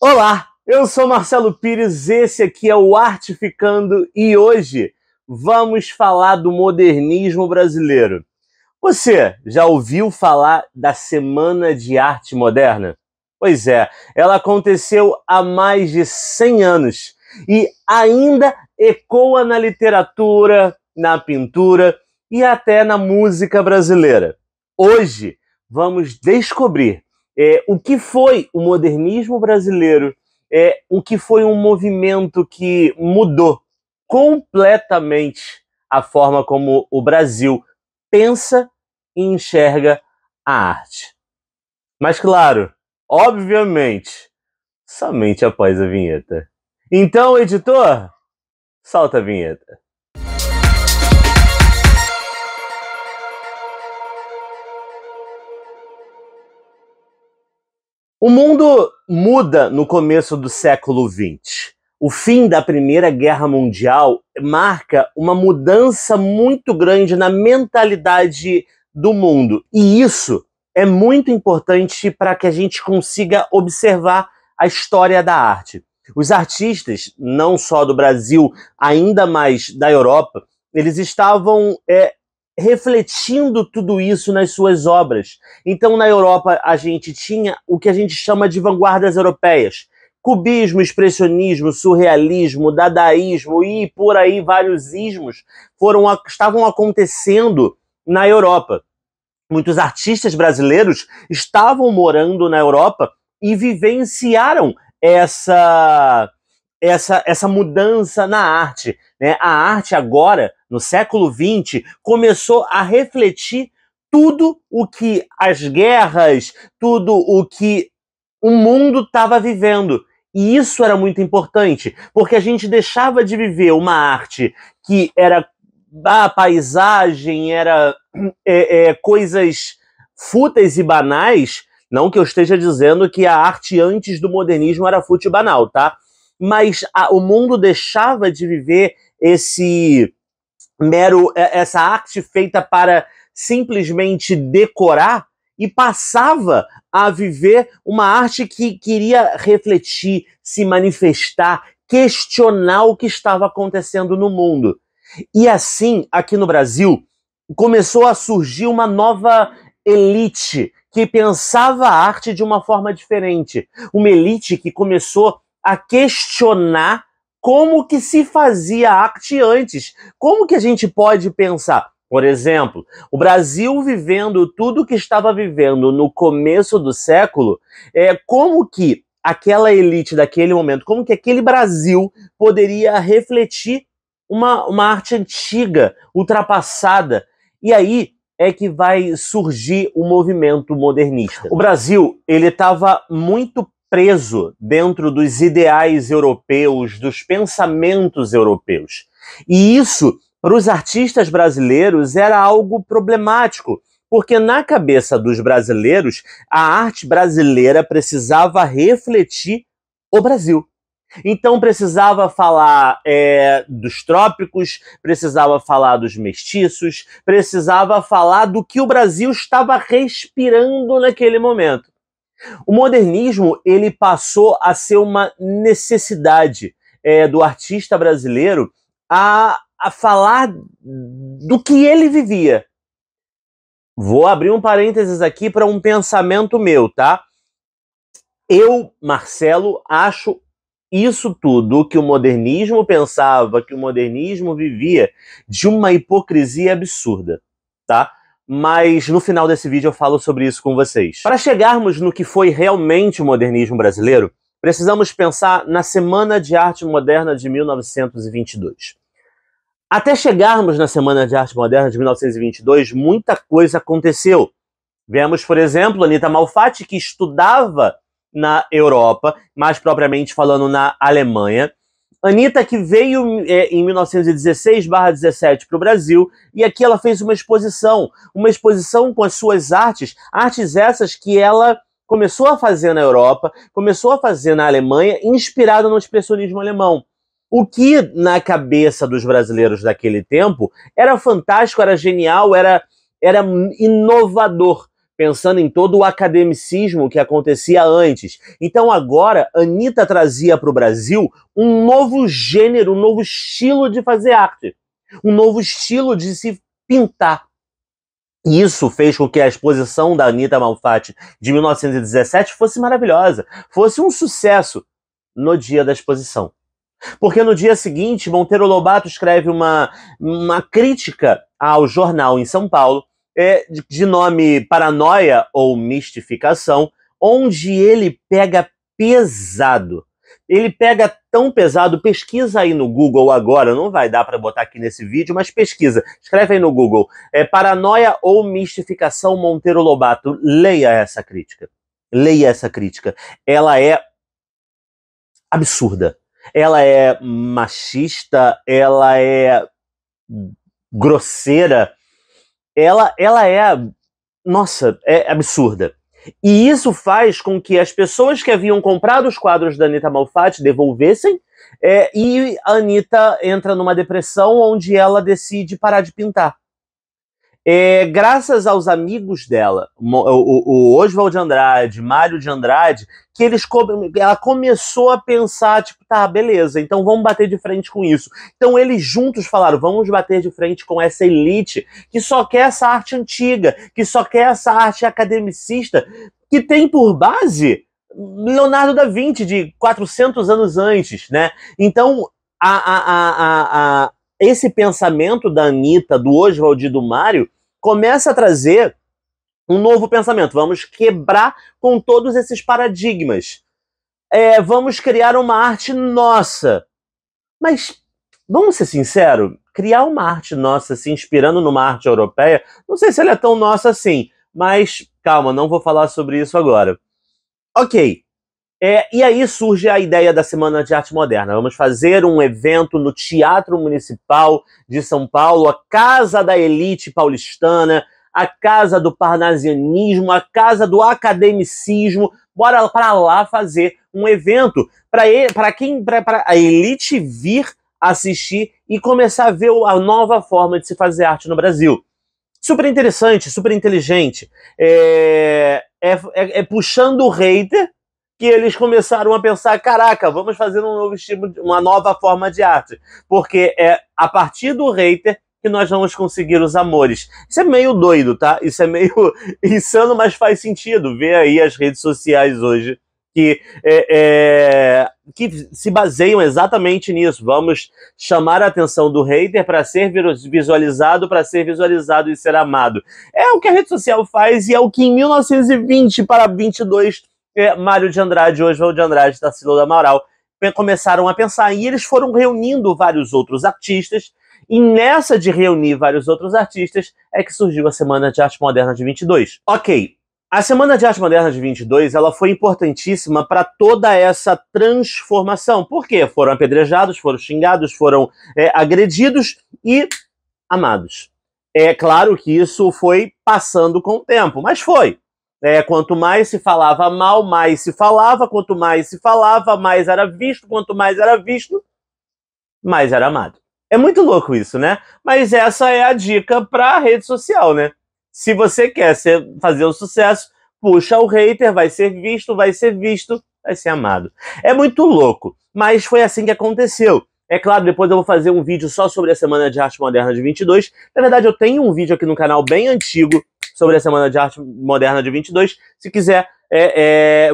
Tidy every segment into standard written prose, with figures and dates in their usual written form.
Olá, eu sou Marcelo Pires, esse aqui é o Artificando e hoje vamos falar do modernismo brasileiro. Você já ouviu falar da Semana de Arte Moderna? Pois é, ela aconteceu há mais de 100 anos e ainda ecoa na literatura, na pintura e até na música brasileira. Hoje vamos descobrir o que foi o modernismo brasileiro, o que foi um movimento que mudou completamente a forma como o Brasil pensa e enxerga a arte. Mas claro, obviamente, somente após a vinheta. Então, editor, solta a vinheta. O mundo muda no começo do século XX. O fim da Primeira Guerra Mundial marca uma mudança muito grande na mentalidade do mundo. E isso é muito importante para que a gente consiga observar a história da arte. Os artistas, não só do Brasil, ainda mais da Europa, eles estavam refletindo tudo isso nas suas obras. Então, na Europa, a gente tinha o que a gente chama de vanguardas europeias. Cubismo, expressionismo, surrealismo, dadaísmo e por aí vários ismos estavam acontecendo na Europa. Muitos artistas brasileiros estavam morando na Europa e vivenciaram essa mudança na arte, né? A arte agora, no século XX, começou a refletir tudo o que as guerras, tudo o que o mundo estava vivendo. E isso era muito importante, porque a gente deixava de viver uma arte que era a paisagem, era coisas fúteis e banais. Não que eu esteja dizendo que a arte antes do modernismo era fútil e banal, tá? Mas o mundo deixava de viver essa arte feita para simplesmente decorar e passava a viver uma arte que queria refletir, se manifestar, questionar o que estava acontecendo no mundo. E assim, aqui no Brasil, começou a surgir uma nova elite que pensava a arte de uma forma diferente. Uma elite que começou a questionar como que se fazia arte antes. Como que a gente pode pensar? Por exemplo, o Brasil vivendo tudo que estava vivendo no começo do século, como que aquela elite daquele momento, como que aquele Brasil poderia refletir uma arte antiga, ultrapassada. E aí é que vai surgir o movimento modernista. O Brasil, ele estava muito preso dentro dos ideais europeus, dos pensamentos europeus. E isso, para os artistas brasileiros, era algo problemático, porque na cabeça dos brasileiros, a arte brasileira precisava refletir o Brasil. Então precisava falar dos trópicos, precisava falar dos mestiços, precisava falar do que o Brasil estava respirando naquele momento. O modernismo, ele passou a ser uma necessidade do artista brasileiro a falar do que ele vivia. Vou abrir um parênteses aqui para um pensamento meu, tá? Eu, Marcelo, acho isso tudo que o modernismo pensava, que o modernismo vivia, de uma hipocrisia absurda, tá? Mas no final desse vídeo eu falo sobre isso com vocês. Para chegarmos no que foi realmente o modernismo brasileiro, precisamos pensar na Semana de Arte Moderna de 1922. Até chegarmos na Semana de Arte Moderna de 1922, muita coisa aconteceu. Vemos, por exemplo, Anita Malfatti, que estudava na Europa, mais propriamente falando na Alemanha. Anita que veio em 1916/17 para o Brasil, e aqui ela fez uma exposição com as suas artes essas que ela começou a fazer na Europa, começou a fazer na Alemanha, inspirada no expressionismo alemão. O que na cabeça dos brasileiros daquele tempo era fantástico, era genial, era inovador. pensando em todo o academicismo que acontecia antes. Então agora, Anitta trazia para o Brasil um novo gênero, um novo estilo de fazer arte, um novo estilo de se pintar. E isso fez com que a exposição da Anitta Malfatti de 1917 fosse maravilhosa, fosse um sucesso no dia da exposição. Porque no dia seguinte, Monteiro Lobato escreve uma crítica ao jornal em São Paulo, de nome Paranoia ou Mistificação, onde ele pega pesado. Ele pega tão pesado, pesquisa aí no Google agora, não vai dar para botar aqui nesse vídeo, mas pesquisa, escreve aí no Google, Paranoia ou Mistificação Monteiro Lobato, leia essa crítica. Leia essa crítica. Ela é absurda. Ela é machista, ela é grosseira, ela é, nossa, é absurda. E isso faz com que as pessoas que haviam comprado os quadros da Anitta Malfatti devolvessem, e a Anitta entra numa depressão onde ela decide parar de pintar. Graças aos amigos dela, o Oswald de Andrade, Mário de Andrade, que ela começou a pensar, tipo, tá, beleza, então vamos bater de frente com isso. Então eles juntos falaram, vamos bater de frente com essa elite que só quer essa arte antiga, que só quer essa arte academicista, que tem por base Leonardo da Vinci, de 400 anos antes, né? Então, esse pensamento da Anitta, do Oswald e do Mário, começa a trazer um novo pensamento. Vamos quebrar com todos esses paradigmas. Vamos criar uma arte nossa. Mas, vamos ser sinceros, criar uma arte nossa se inspirando numa arte europeia, não sei se ela é tão nossa assim, mas calma, não vou falar sobre isso agora. Ok. E aí surge a ideia da Semana de Arte Moderna. Vamos fazer um evento no Teatro Municipal de São Paulo, a casa da elite paulistana, a casa do parnasianismo, a casa do academicismo. Bora para lá fazer um evento para a elite vir assistir e começar a ver a nova forma de se fazer arte no Brasil. Super interessante, super inteligente. Puxando o hater, que eles começaram a pensar, caraca, vamos fazer um novo estilo, uma nova forma de arte. Porque é a partir do hater que nós vamos conseguir os amores. Isso é meio doido, tá? Isso é meio insano, mas faz sentido. Vê aí as redes sociais hoje que se baseiam exatamente nisso. Vamos chamar a atenção do hater para ser visualizado e ser amado. É o que a rede social faz e é o que em 1920 para 22 Mário de Andrade, Oswald de Andrade, Tarsila do Amaral começaram a pensar, e eles foram reunindo vários outros artistas, e nessa de reunir vários outros artistas é que surgiu a Semana de Arte Moderna de 22. Ok, a Semana de Arte Moderna de 22 ela foi importantíssima para toda essa transformação. Por quê? Foram apedrejados, foram xingados, foram agredidos e amados. É claro que isso foi passando com o tempo, mas foi. Quanto mais se falava mal, mais se falava. Quanto mais se falava, mais era visto. Quanto mais era visto, mais era amado. É muito louco isso, né? Mas essa é a dica para a rede social, né? Se você quer fazer o sucesso, puxa o hater, vai ser visto, vai ser amado. É muito louco, mas foi assim que aconteceu. É claro, depois eu vou fazer um vídeo só sobre a Semana de Arte Moderna de 22. Na verdade, eu tenho um vídeo aqui no canal bem antigo sobre a Semana de Arte Moderna de 22. Se quiser,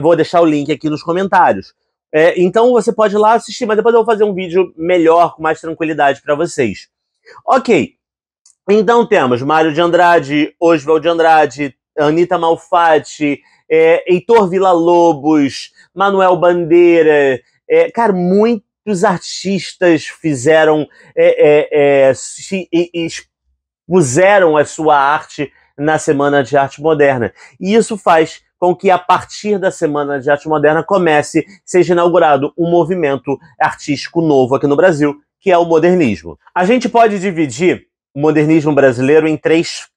vou deixar o link aqui nos comentários. Então você pode ir lá assistir, mas depois eu vou fazer um vídeo melhor, com mais tranquilidade para vocês. Ok, então temos Mário de Andrade, Oswald de Andrade, Anitta Malfatti, Heitor Villa-Lobos, Manuel Bandeira, cara, muitos artistas fizeram, expuseram a sua arte na Semana de Arte Moderna. E isso faz com que, a partir da Semana de Arte Moderna, seja inaugurado um movimento artístico novo aqui no Brasil, que é o modernismo. A gente pode dividir o modernismo brasileiro em três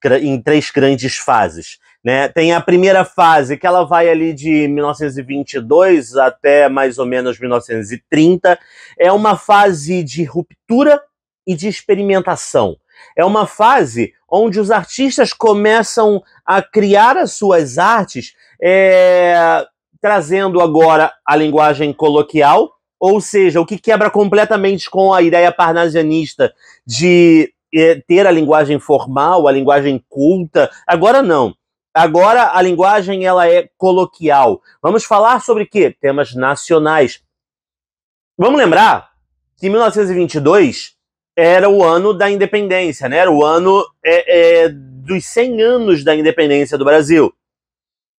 grandes fases, né? Tem a primeira fase, que ela vai ali de 1922 até mais ou menos 1930. É uma fase de ruptura e de experimentação. É uma fase onde os artistas começam a criar as suas artes, trazendo agora a linguagem coloquial, ou seja, o que quebra completamente com a ideia parnasianista de ter a linguagem formal, a linguagem culta. Agora não. Agora a linguagem ela é coloquial. Vamos falar sobre quê? Temas nacionais. Vamos lembrar que 1922 era o ano da independência, né? Era o ano dos 100 anos da independência do Brasil.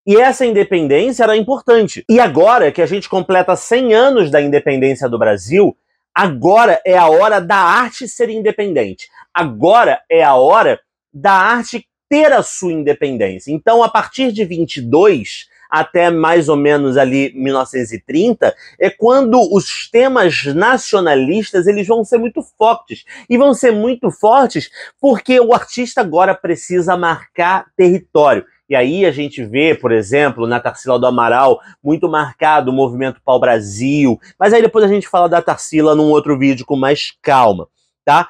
E essa independência era importante. E agora que a gente completa 100 anos da independência do Brasil, agora é a hora da arte ser independente. Agora é a hora da arte ter a sua independência. Então, a partir de 22 até mais ou menos ali 1930, é quando os temas nacionalistas eles vão ser muito fortes. E vão ser muito fortes porque o artista agora precisa marcar território. E aí a gente vê, por exemplo, na Tarsila do Amaral, muito marcado o movimento pau-brasil. Mas aí depois a gente fala da Tarsila num outro vídeo com mais calma. Tá?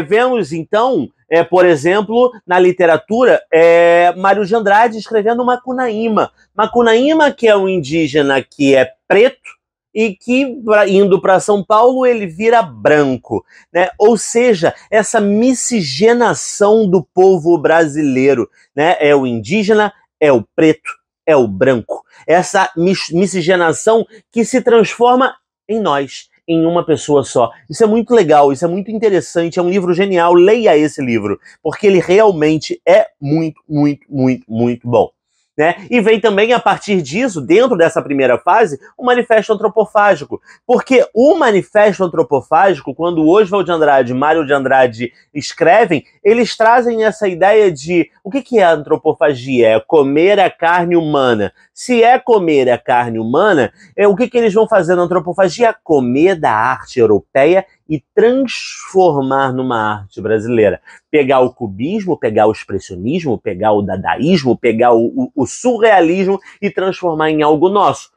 Vemos, então, por exemplo, na literatura, Mário de Andrade escrevendo Macunaíma. Macunaíma, que é um indígena que é preto e que, indo para São Paulo, ele vira branco, né? Ou seja, essa miscigenação do povo brasileiro, né? É o indígena, é o preto, é o branco. Essa miscigenação que se transforma em nós, em uma pessoa só. Isso é muito legal, isso é muito interessante, é um livro genial, leia esse livro, porque ele realmente é muito, muito, muito, muito bom. Né? E vem também, a partir disso, dentro dessa primeira fase, o Manifesto Antropofágico. Porque o Manifesto Antropofágico, quando o Oswald de Andrade e Mário de Andrade escrevem, eles trazem essa ideia de o que é a antropofagia? É comer a carne humana. Se é comer a carne humana, o que eles vão fazer na antropofagia? Comer da arte europeia e transformar numa arte brasileira. Pegar o cubismo, pegar o expressionismo, pegar o dadaísmo, pegar o surrealismo e transformar em algo nosso.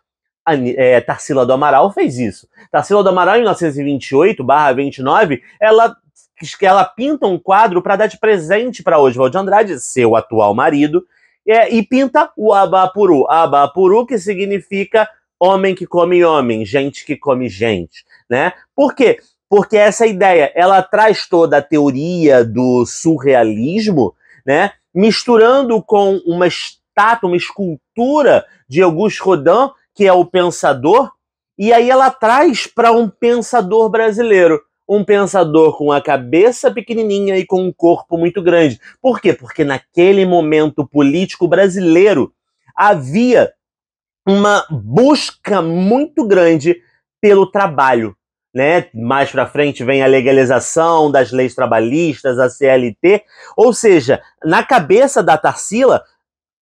Tarsila do Amaral fez isso. Tarsila do Amaral, em 1928/29, ela pinta um quadro para dar de presente para Oswald de Andrade, seu atual marido, e pinta o Abapuru. Abapuru, que significa homem que come homem, gente que come gente. Né? Por quê? Porque essa ideia, ela traz toda a teoria do surrealismo, né, misturando com uma estátua, uma escultura de Auguste Rodin, que é o pensador, e aí ela traz para um pensador brasileiro, um pensador com a cabeça pequenininha e com um corpo muito grande. Por quê? Porque naquele momento político brasileiro havia uma busca muito grande pelo trabalho. Né? Mais para frente vem a legalização das leis trabalhistas, a CLT, ou seja, na cabeça da Tarsila,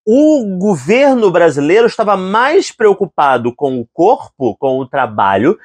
o governo brasileiro estava mais preocupado com o corpo, com o trabalho,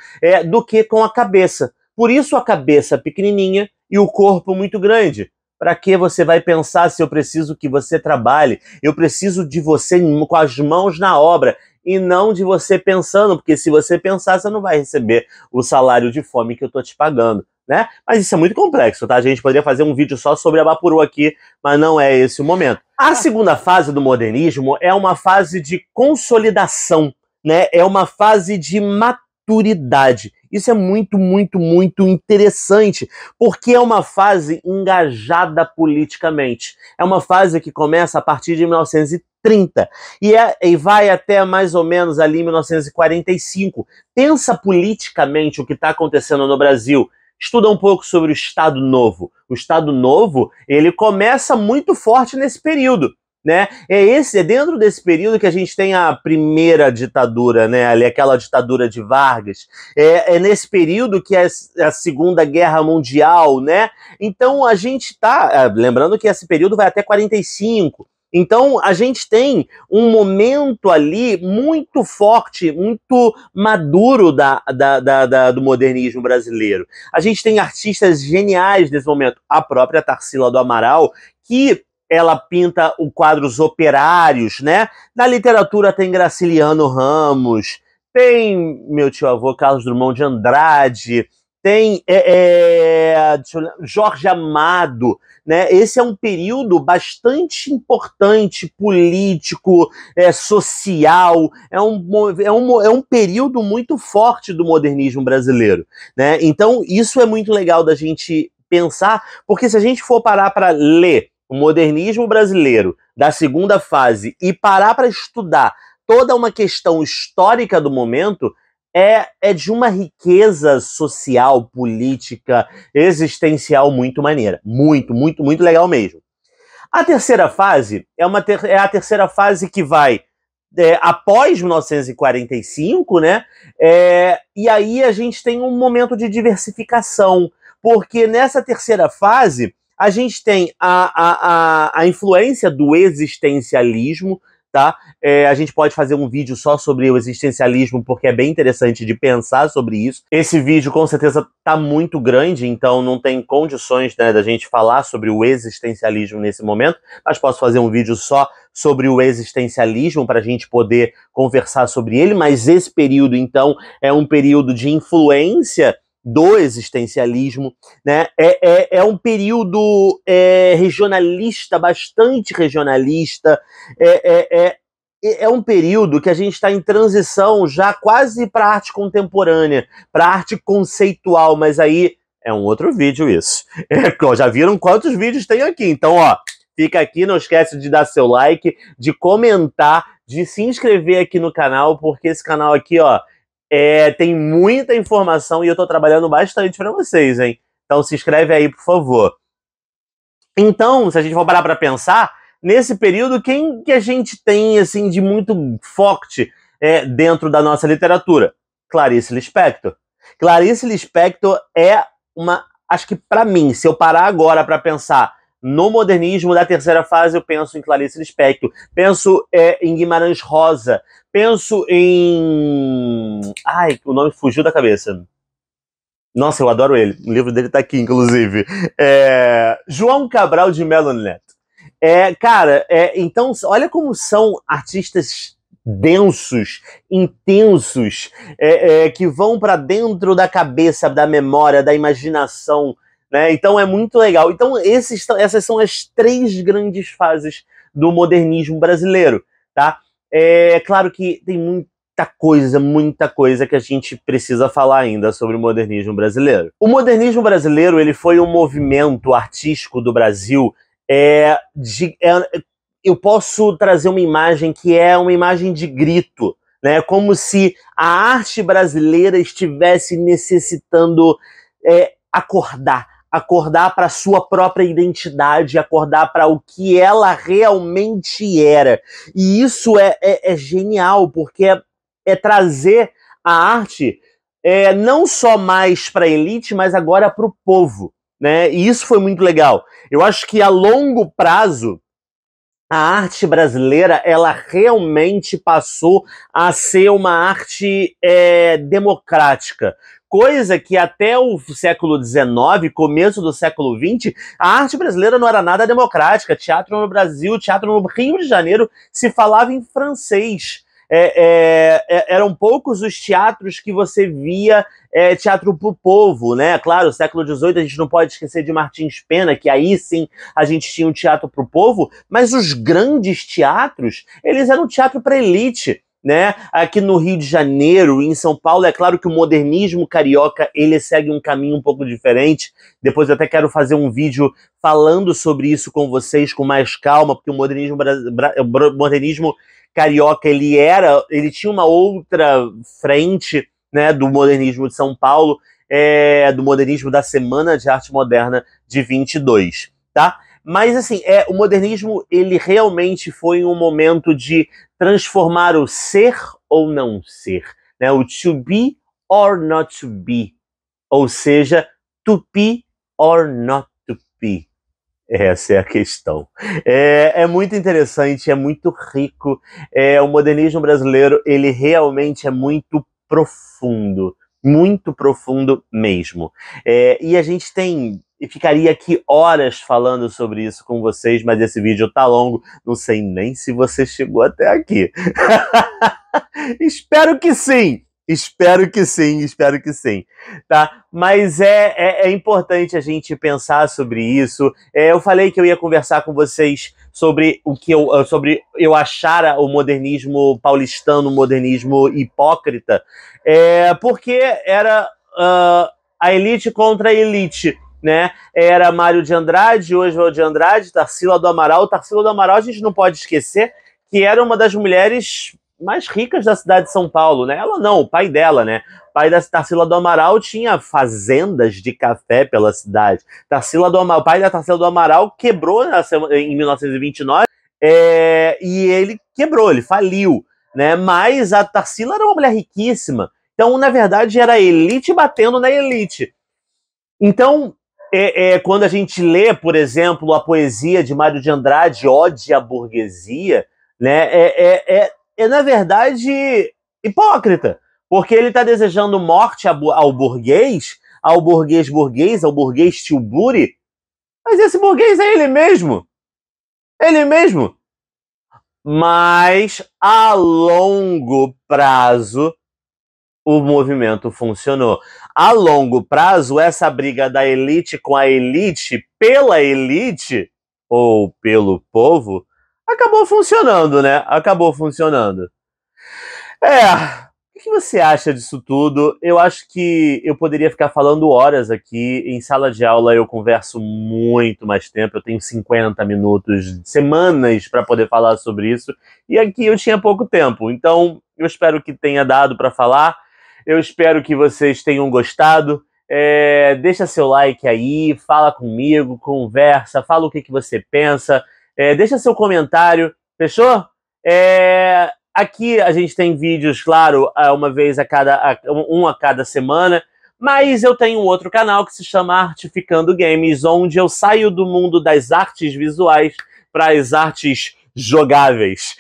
do que com a cabeça. Por isso a cabeça pequenininha e o corpo muito grande. Para que você vai pensar se eu preciso que você trabalhe? Eu preciso de você com as mãos na obra. E não de você pensando, porque se você pensar, você não vai receber o salário de fome que eu tô te pagando, né? Mas isso é muito complexo, tá? A gente poderia fazer um vídeo só sobre Abapuru aqui, mas não é esse o momento. A segunda fase do modernismo é uma fase de consolidação, né? É uma fase de maturidade. Isso é muito, muito, muito interessante, porque é uma fase engajada politicamente. É uma fase que começa a partir de 1930 e vai até mais ou menos ali 1945. Pensa politicamente o que está acontecendo no Brasil. Estuda um pouco sobre o Estado Novo. O Estado Novo, ele começa muito forte nesse período. Né? É dentro desse período que a gente tem a primeira ditadura, né? Ali, aquela ditadura de Vargas. É nesse período que é a Segunda Guerra Mundial, né? Então a gente está, lembrando que esse período vai até 45. Então a gente tem um momento ali muito forte, muito maduro do modernismo brasileiro. A gente tem artistas geniais nesse momento. A própria Tarsila do Amaral, que ela pinta os quadros operários, né? Na literatura tem Graciliano Ramos, tem meu tio-avô Carlos Drummond de Andrade, tem Jorge Amado, né? Esse é um período bastante importante, político, social, é um período muito forte do modernismo brasileiro, né? Então, isso é muito legal da gente pensar, porque se a gente for parar para ler o modernismo brasileiro da segunda fase e parar para estudar toda uma questão histórica do momento, é de uma riqueza social, política, existencial muito maneira. Muito, muito, muito legal mesmo. A terceira fase é a terceira fase que vai após 1945, né? E aí a gente tem um momento de diversificação, porque nessa terceira fase a gente tem a influência do existencialismo, tá? A gente pode fazer um vídeo só sobre o existencialismo, porque é bem interessante de pensar sobre isso. Esse vídeo com certeza tá muito grande, então não tem condições, né, da gente falar sobre o existencialismo nesse momento, mas posso fazer um vídeo só sobre o existencialismo para a gente poder conversar sobre ele, mas esse período, então, é um período de influência do existencialismo, né? É um período regionalista, bastante regionalista, é um período que a gente está em transição já quase para a arte contemporânea, para a arte conceitual, mas aí é um outro vídeo isso. Já viram quantos vídeos tem aqui, então, ó, fica aqui, não esquece de dar seu like, de comentar, de se inscrever aqui no canal, porque esse canal aqui, ó, tem muita informação e eu tô trabalhando bastante para vocês, hein? Então se inscreve aí, por favor. Então, se a gente for parar para pensar, nesse período, quem que a gente tem, assim, de muito forte dentro da nossa literatura? Clarice Lispector. Clarice Lispector é uma... Acho que, para mim, se eu parar agora para pensar no modernismo da terceira fase, eu penso em Clarice Lispector. Penso em Guimarães Rosa. Penso em... Ai, o nome fugiu da cabeça. Nossa, eu adoro ele. O livro dele tá aqui, inclusive. João Cabral de Melo Neto. Cara, então, olha como são artistas densos, intensos, que vão para dentro da cabeça, da memória, da imaginação, né? Então é muito legal. Então essas são as três grandes fases do modernismo brasileiro, tá? Claro que tem muita coisa que a gente precisa falar ainda sobre o modernismo brasileiro. O modernismo brasileiro, ele foi um movimento artístico do Brasil. Eu posso trazer uma imagem que é uma imagem de grito, né? Como se a arte brasileira estivesse necessitando acordar para a sua própria identidade, acordar para o que ela realmente era. E isso é genial, porque é trazer a arte não só mais para a elite, mas agora para o povo, né? E isso foi muito legal. Eu acho que a longo prazo, a arte brasileira, ela realmente passou a ser uma arte democrática. Coisa que até o século XIX, começo do século XX, a arte brasileira não era nada democrática. Teatro no Brasil, teatro no Rio de Janeiro, se falava em francês. Eram poucos os teatros que você via teatro pro povo, né? Claro, século XVIII a gente não pode esquecer de Martins Pena, que aí sim a gente tinha um teatro pro povo, mas os grandes teatros, eles eram teatro para elite, né? Aqui no Rio de Janeiro, em São Paulo, é claro que o modernismo carioca, ele segue um caminho um pouco diferente. Depois eu até quero fazer um vídeo falando sobre isso com vocês com mais calma, porque o modernismo carioca, ele tinha uma outra frente, né, do modernismo de São Paulo, do modernismo da Semana de Arte Moderna de 22, tá? Mas, assim, o modernismo, ele realmente foi um momento de transformar o ser ou não ser, né? O to be or not to be, ou seja, to be or not to be. Essa é a questão. É muito interessante, é muito rico. O modernismo brasileiro, ele realmente é muito profundo mesmo. E a gente ficaria aqui horas falando sobre isso com vocês, mas esse vídeo tá longo, não sei nem se você chegou até aqui. Espero que sim! Espero que sim, espero que sim, tá? Mas é importante a gente pensar sobre isso. Eu falei que eu ia conversar com vocês sobre o que eu achar o modernismo paulistano, o modernismo hipócrita, porque era a elite contra a elite, né? Era Mário de Andrade, Oswald de Andrade, Tarsila do Amaral. Tarsila do Amaral a gente não pode esquecer que era uma das mulheres mais ricas da cidade de São Paulo, né? Ela não, o pai dela, né? O pai da Tarsila do Amaral tinha fazendas de café pela cidade. O pai da Tarsila do Amaral quebrou em 1929 e ele quebrou, ele faliu, né? Mas a Tarsila era uma mulher riquíssima. Então, na verdade, era a elite batendo na elite. Então, quando a gente lê, por exemplo, a poesia de Mário de Andrade, Ode à Burguesia, né, na verdade, hipócrita. Porque ele está desejando morte ao burguês, ao burguês Tilbury, mas esse burguês é ele mesmo. Ele mesmo. Mas, a longo prazo, o movimento funcionou. A longo prazo, essa briga da elite com a elite, pela elite, ou pelo povo, acabou funcionando, né? Acabou funcionando. O que você acha disso tudo? Eu acho que eu poderia ficar falando horas aqui. Em sala de aula eu converso muito mais tempo. Eu tenho 50 minutos, semanas para poder falar sobre isso. E aqui eu tinha pouco tempo. Então, eu espero que tenha dado para falar. Eu espero que vocês tenham gostado. Deixa seu like aí, fala comigo, conversa, fala o que você pensa. Deixa seu comentário, fechou? Aqui a gente tem vídeos, claro, uma vez a cada semana, mas eu tenho um outro canal que se chama Artificando Games, onde eu saio do mundo das artes visuais para as artes jogáveis.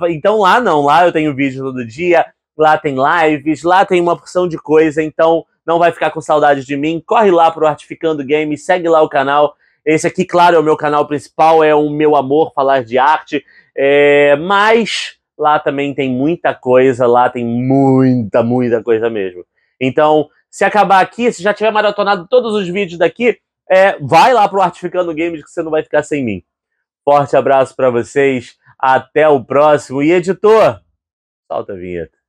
Então lá eu tenho vídeo todo dia, lá tem lives, lá tem uma porção de coisa, então não vai ficar com saudade de mim. Corre lá pro Artificando Games, segue lá o canal. Esse aqui, claro, é o meu canal principal, é o meu amor falar de arte. Mas lá também tem muita coisa, lá tem muita coisa mesmo. Então, se acabar aqui, se já tiver maratonado todos os vídeos daqui, vai lá pro Artificando Games que você não vai ficar sem mim. Forte abraço para vocês, até o próximo. E editor, solta a vinheta.